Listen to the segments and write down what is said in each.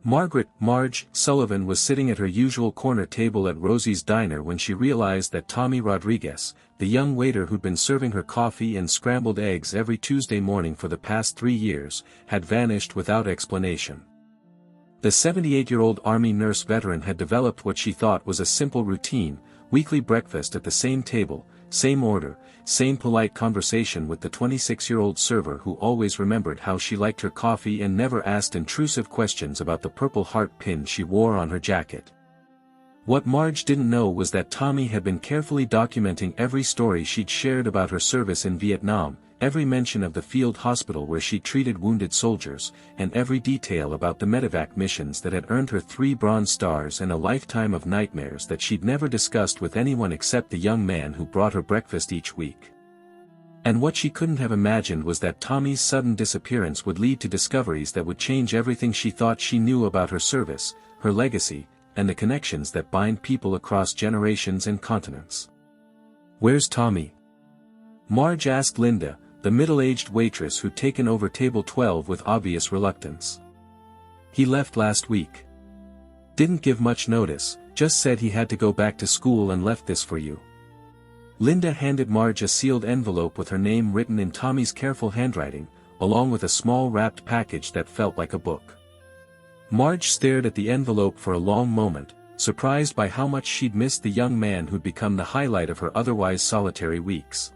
Marge Sullivan was sitting at her usual corner table at Rosie's Diner when she realized that Tommy Rodriguez, the young waiter who'd been serving her coffee and scrambled eggs every Tuesday morning for the past 3 years, had vanished without explanation. The 78-year-old Army nurse veteran had developed what she thought was a simple routine: weekly breakfast at the same table, same order, same polite conversation with the 26-year-old server who always remembered how she liked her coffee and never asked intrusive questions about the Purple Heart pin she wore on her jacket. What Marge didn't know was that Tommy had been carefully documenting every story she'd shared about her service in Vietnam, every mention of the field hospital where she treated wounded soldiers, and every detail about the medevac missions that had earned her 3 Bronze Stars and a lifetime of nightmares that she'd never discussed with anyone except the young man who brought her breakfast each week. And what she couldn't have imagined was that Tommy's sudden disappearance would lead to discoveries that would change everything she thought she knew about her service, her legacy, and the connections that bind people across generations and continents. "Where's Tommy?" Marge asked Linda, the middle-aged waitress who'd taken over table 12 with obvious reluctance. "He left last week. Didn't give much notice, just said he had to go back to school and left this for you." Linda handed Marge a sealed envelope with her name written in Tommy's careful handwriting, along with a small wrapped package that felt like a book. Marge stared at the envelope for a long moment, surprised by how much she'd missed the young man who'd become the highlight of her otherwise solitary weeks.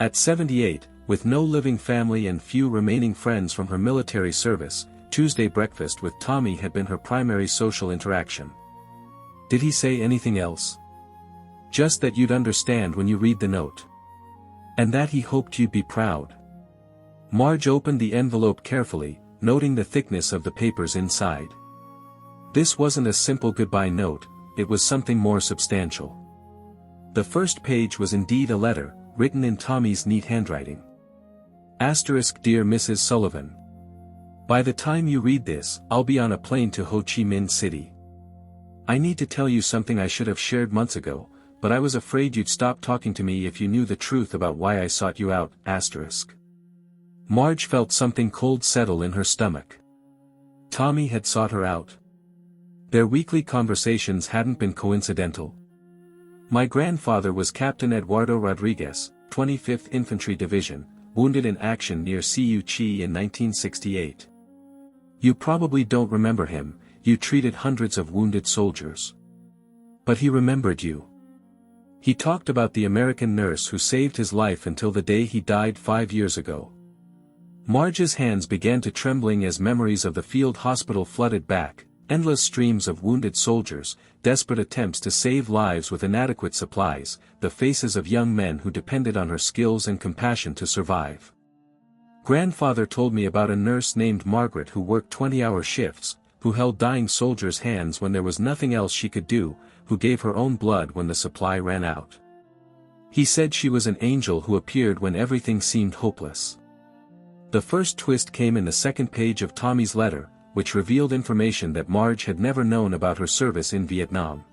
At 78, with no living family and few remaining friends from her military service, Tuesday breakfast with Tommy had been her primary social interaction. "Did he say anything else?" "Just that you'd understand when you read the note. And that he hoped you'd be proud." Marge opened the envelope carefully, noting the thickness of the papers inside. This wasn't a simple goodbye note, it was something more substantial. The first page was indeed a letter, written in Tommy's neat handwriting. "Dear Mrs. Sullivan. By the time you read this, I'll be on a plane to Ho Chi Minh City. I need to tell you something I should have shared months ago, but I was afraid you'd stop talking to me if you knew the truth about why I sought you out. Marge felt something cold settle in her stomach. Tommy had sought her out. Their weekly conversations hadn't been coincidental. "My grandfather was Captain Eduardo Rodriguez, 25th Infantry Division, wounded in action near Cu Chi in 1968. You probably don't remember him, you treated hundreds of wounded soldiers. But he remembered you. He talked about the American nurse who saved his life until the day he died 5 years ago." Marge's hands began to trembling as memories of the field hospital flooded back, endless streams of wounded soldiers, desperate attempts to save lives with inadequate supplies, the faces of young men who depended on her skills and compassion to survive. "Grandfather told me about a nurse named Margaret who worked 20-hour shifts, who held dying soldiers' hands when there was nothing else she could do, who gave her own blood when the supply ran out. He said she was an angel who appeared when everything seemed hopeless." The first twist came in the second page of Tommy's letter, which revealed information that Marge had never known about her service in Vietnam.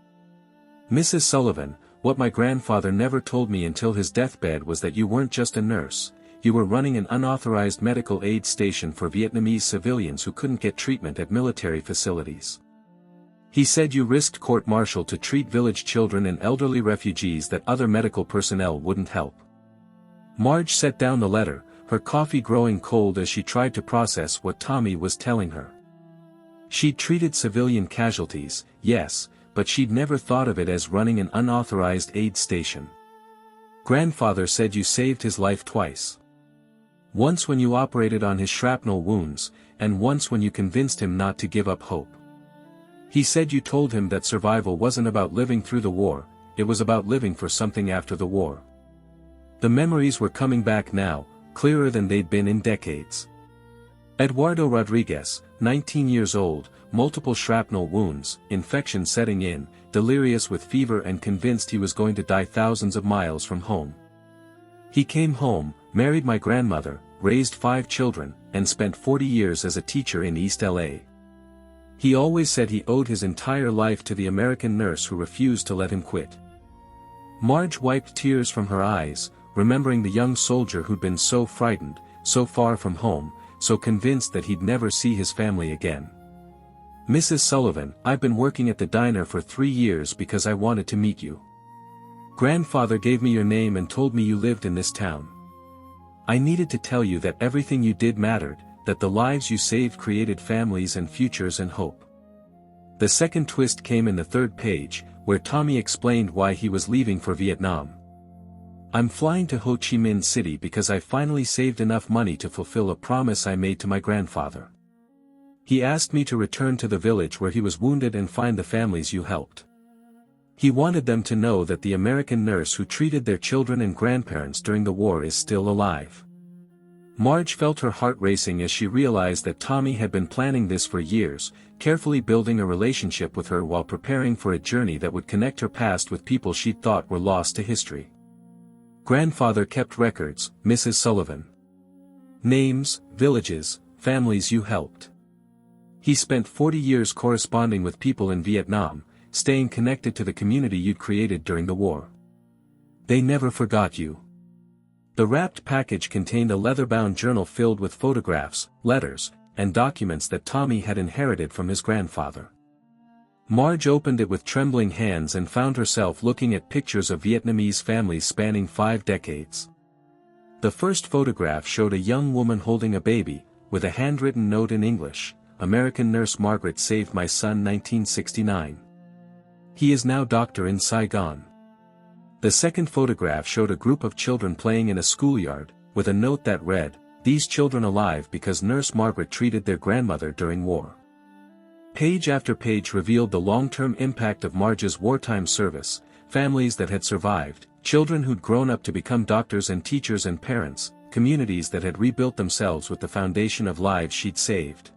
"Mrs. Sullivan, what my grandfather never told me until his deathbed was that you weren't just a nurse, you were running an unauthorized medical aid station for Vietnamese civilians who couldn't get treatment at military facilities. He said you risked court-martial to treat village children and elderly refugees that other medical personnel wouldn't help." Marge set down the letter, her coffee growing cold as she tried to process what Tommy was telling her. She'd treated civilian casualties, yes, but she'd never thought of it as running an unauthorized aid station. "Grandfather said you saved his life twice. Once when you operated on his shrapnel wounds, and once when you convinced him not to give up hope. He said you told him that survival wasn't about living through the war, it was about living for something after the war." The memories were coming back now, clearer than they'd been in decades. Eduardo Rodriguez, 19 years old, multiple shrapnel wounds, infection setting in, delirious with fever and convinced he was going to die thousands of miles from home. He came home, married my grandmother, raised 5 children, and spent 40 years as a teacher in East LA. He always said he owed his entire life to the American nurse who refused to let him quit. Marge wiped tears from her eyes, remembering the young soldier who'd been so frightened, so far from home, so convinced that he'd never see his family again. Mrs. Sullivan, I've been working at the diner for 3 years because I wanted to meet you. Grandfather gave me your name and told me you lived in this town. I needed to tell you that everything you did mattered, that the lives you saved created families and futures and hope. The second twist came in the third page, where Tommy explained why he was leaving for Vietnam. I'm flying to Ho Chi Minh City because I finally saved enough money to fulfill a promise I made to my grandfather. He asked me to return to the village where he was wounded and find the families you helped. He wanted them to know that the American nurse who treated their children and grandparents during the war is still alive. Marge felt her heart racing as she realized that Tommy had been planning this for years, carefully building a relationship with her while preparing for a journey that would connect her past with people she thought were lost to history. Grandfather kept records, Mrs. Sullivan. Names, villages, families you helped. He spent 40 years corresponding with people in Vietnam, staying connected to the community you'd created during the war. They never forgot you. The wrapped package contained a leather-bound journal filled with photographs, letters, and documents that Tommy had inherited from his grandfather. Marge opened it with trembling hands and found herself looking at pictures of Vietnamese families spanning 5 decades. The first photograph showed a young woman holding a baby, with a handwritten note in English, "American nurse Margaret saved my son 1969. He is now doctor in Saigon." The second photograph showed a group of children playing in a schoolyard, with a note that read, "These children alive because Nurse Margaret treated their grandmother during war." Page after page revealed the long-term impact of Marge's wartime service, families that had survived, children who'd grown up to become doctors and teachers and parents, communities that had rebuilt themselves with the foundation of lives she'd saved.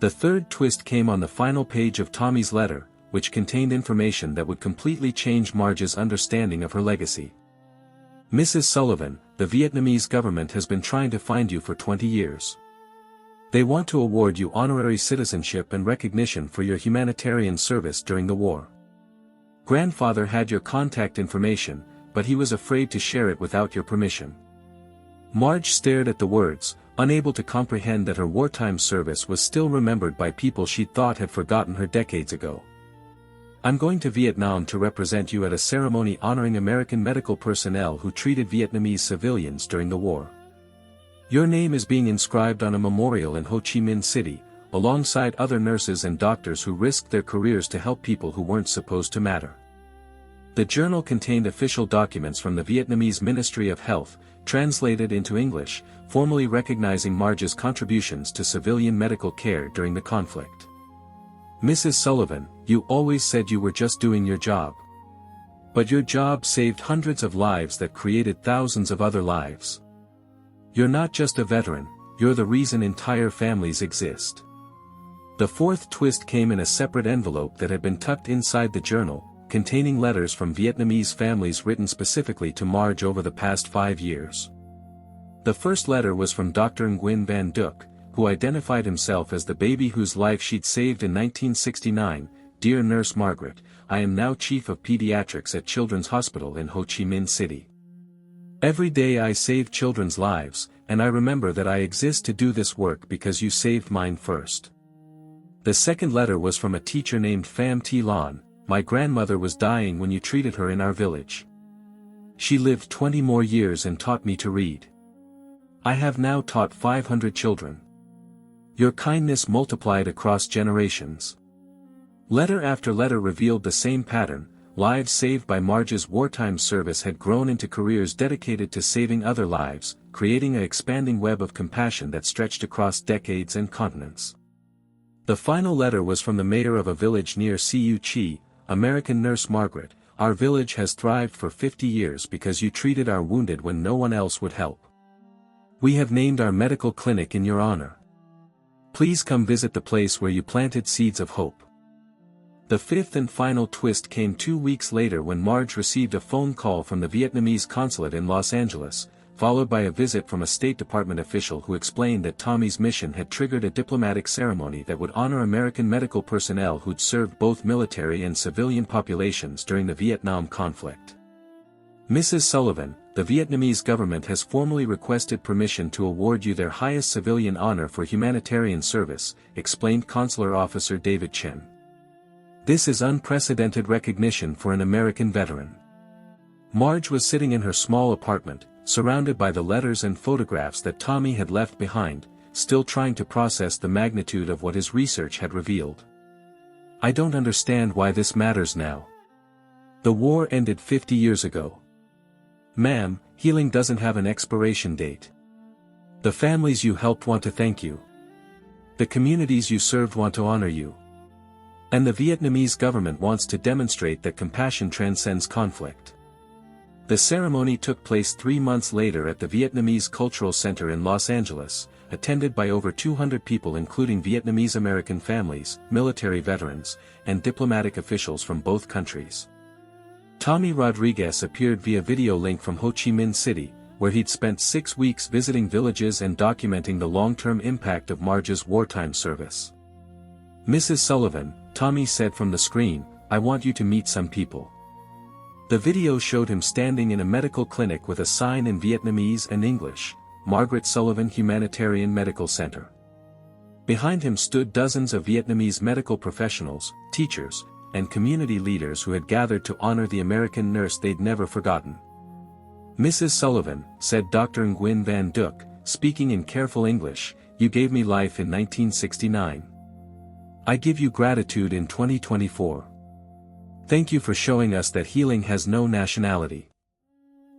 The third twist came on the final page of Tommy's letter, which contained information that would completely change Marge's understanding of her legacy. "Mrs. Sullivan, the Vietnamese government has been trying to find you for 20 years. They want to award you honorary citizenship and recognition for your humanitarian service during the war. Grandfather had your contact information, but he was afraid to share it without your permission." Marge stared at the words, unable to comprehend that her wartime service was still remembered by people she thought had forgotten her decades ago. "I'm going to Vietnam to represent you at a ceremony honoring American medical personnel who treated Vietnamese civilians during the war. Your name is being inscribed on a memorial in Ho Chi Minh City, alongside other nurses and doctors who risked their careers to help people who weren't supposed to matter." The journal contained official documents from the Vietnamese Ministry of Health, translated into English, formally recognizing Marge's contributions to civilian medical care during the conflict. "Mrs. Sullivan, you always said you were just doing your job. But your job saved hundreds of lives that created thousands of other lives. You're not just a veteran, you're the reason entire families exist." The fourth twist came in a separate envelope that had been tucked inside the journal, containing letters from Vietnamese families written specifically to Marge over the past 5 years. The first letter was from Dr. Nguyen Van Duc, who identified himself as the baby whose life she'd saved in 1969. "Dear Nurse Margaret, I am now Chief of Pediatrics at Children's Hospital in Ho Chi Minh City. Every day I save children's lives, and I remember that I exist to do this work because you saved mine first." The second letter was from a teacher named Pham Thi Lon. "My grandmother was dying when you treated her in our village. She lived 20 more years and taught me to read. I have now taught 500 children. Your kindness multiplied across generations." Letter after letter revealed the same pattern. Lives saved by Marge's wartime service had grown into careers dedicated to saving other lives, creating an expanding web of compassion that stretched across decades and continents. The final letter was from the mayor of a village near Cu Chi. "American Nurse Margaret, our village has thrived for 50 years because you treated our wounded when no one else would help. We have named our medical clinic in your honor. Please come visit the place where you planted seeds of hope." The fifth and final twist came 2 weeks later when Marge received a phone call from the Vietnamese consulate in Los Angeles, followed by a visit from a State Department official who explained that Tommy's mission had triggered a diplomatic ceremony that would honor American medical personnel who'd served both military and civilian populations during the Vietnam conflict. Mrs. Sullivan, the Vietnamese government has formally requested permission to award you their highest civilian honor for humanitarian service, explained Consular Officer David Chen. This is unprecedented recognition for an American veteran. Marge was sitting in her small apartment, surrounded by the letters and photographs that Tommy had left behind, still trying to process the magnitude of what his research had revealed. I don't understand why this matters now. The war ended 50 years ago. Ma'am, healing doesn't have an expiration date. The families you helped want to thank you. The communities you served want to honor you. And the Vietnamese government wants to demonstrate that compassion transcends conflict. The ceremony took place 3 months later at the Vietnamese Cultural Center in Los Angeles, attended by over 200 people including Vietnamese American families, military veterans, and diplomatic officials from both countries. Tommy Rodriguez appeared via video link from Ho Chi Minh City, where he'd spent 6 weeks visiting villages and documenting the long-term impact of Marge's wartime service. Mrs. Sullivan, Tommy said from the screen, I want you to meet some people. The video showed him standing in a medical clinic with a sign in Vietnamese and English, Margaret Sullivan Humanitarian Medical Center. Behind him stood dozens of Vietnamese medical professionals, teachers, and community leaders who had gathered to honor the American nurse they'd never forgotten. Mrs. Sullivan, said Dr. Nguyen Van Duc, speaking in careful English, you gave me life in 1969. I give you gratitude in 2024. Thank you for showing us that healing has no nationality.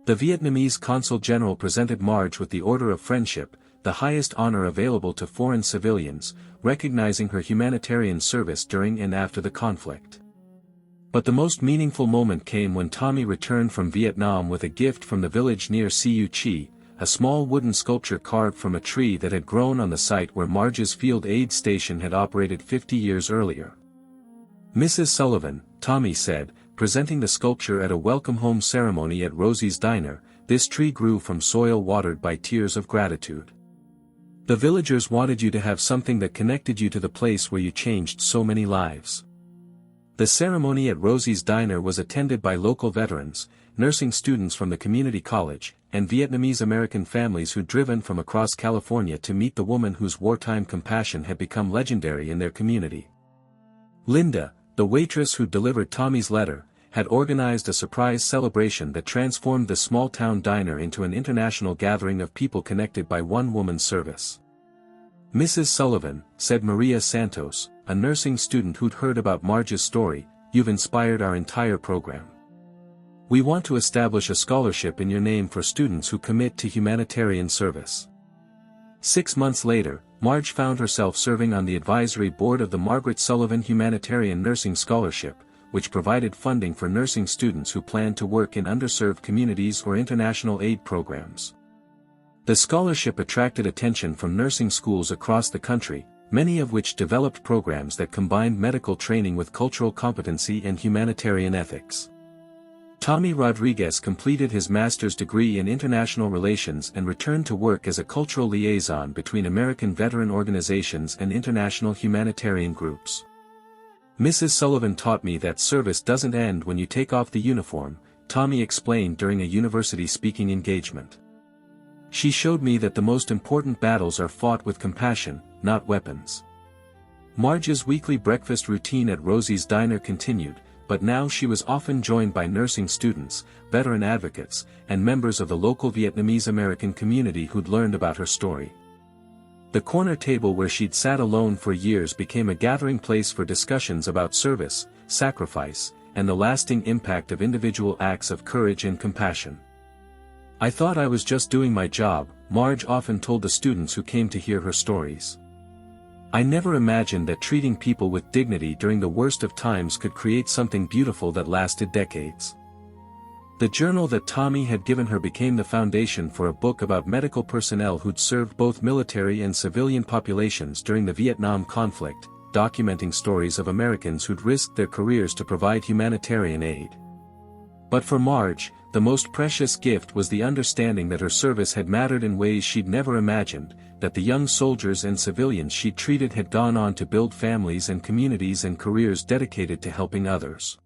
The Vietnamese Consul General presented Marge with the Order of Friendship, the highest honor available to foreign civilians, recognizing her humanitarian service during and after the conflict. But the most meaningful moment came when Tommy returned from Vietnam with a gift from the village near Siu Chi, a small wooden sculpture carved from a tree that had grown on the site where Marge's field aid station had operated 50 years earlier. Mrs. Sullivan, Tommy said, presenting the sculpture at a welcome home ceremony at Rosie's Diner, this tree grew from soil watered by tears of gratitude. The villagers wanted you to have something that connected you to the place where you changed so many lives. The ceremony at Rosie's Diner was attended by local veterans, nursing students from the community college, and Vietnamese American families who'd driven from across California to meet the woman whose wartime compassion had become legendary in their community. Linda, the waitress who delivered Tommy's letter, had organized a surprise celebration that transformed the small-town diner into an international gathering of people connected by one woman's service. Mrs. Sullivan, said Maria Santos, a nursing student who'd heard about Marge's story, you've inspired our entire program. We want to establish a scholarship in your name for students who commit to humanitarian service. 6 months later, Marge found herself serving on the advisory board of the Margaret Sullivan Humanitarian Nursing Scholarship, which provided funding for nursing students who planned to work in underserved communities or international aid programs. The scholarship attracted attention from nursing schools across the country, many of which developed programs that combined medical training with cultural competency and humanitarian ethics. Tommy Rodriguez completed his master's degree in international relations and returned to work as a cultural liaison between American veteran organizations and international humanitarian groups. Mrs. Sullivan taught me that service doesn't end when you take off the uniform, Tommy explained during a university speaking engagement. She showed me that the most important battles are fought with compassion, not weapons. Marge's weekly breakfast routine at Rosie's Diner continued, but now she was often joined by nursing students, veteran advocates, and members of the local Vietnamese American community who'd learned about her story. The corner table where she'd sat alone for years became a gathering place for discussions about service, sacrifice, and the lasting impact of individual acts of courage and compassion. I thought I was just doing my job, Marge often told the students who came to hear her stories. I never imagined that treating people with dignity during the worst of times could create something beautiful that lasted decades. The journal that Tommy had given her became the foundation for a book about medical personnel who'd served both military and civilian populations during the Vietnam conflict, documenting stories of Americans who'd risked their careers to provide humanitarian aid. But for Marge, the most precious gift was the understanding that her service had mattered in ways she'd never imagined, that the young soldiers and civilians she'd treated had gone on to build families and communities and careers dedicated to helping others.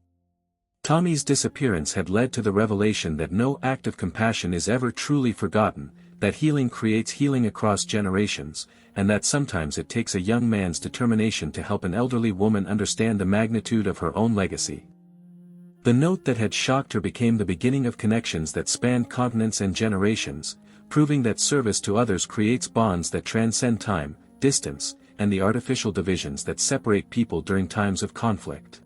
Tommy's disappearance had led to the revelation that no act of compassion is ever truly forgotten, that healing creates healing across generations, and that sometimes it takes a young man's determination to help an elderly woman understand the magnitude of her own legacy. The note that had shocked her became the beginning of connections that spanned continents and generations, proving that service to others creates bonds that transcend time, distance, and the artificial divisions that separate people during times of conflict.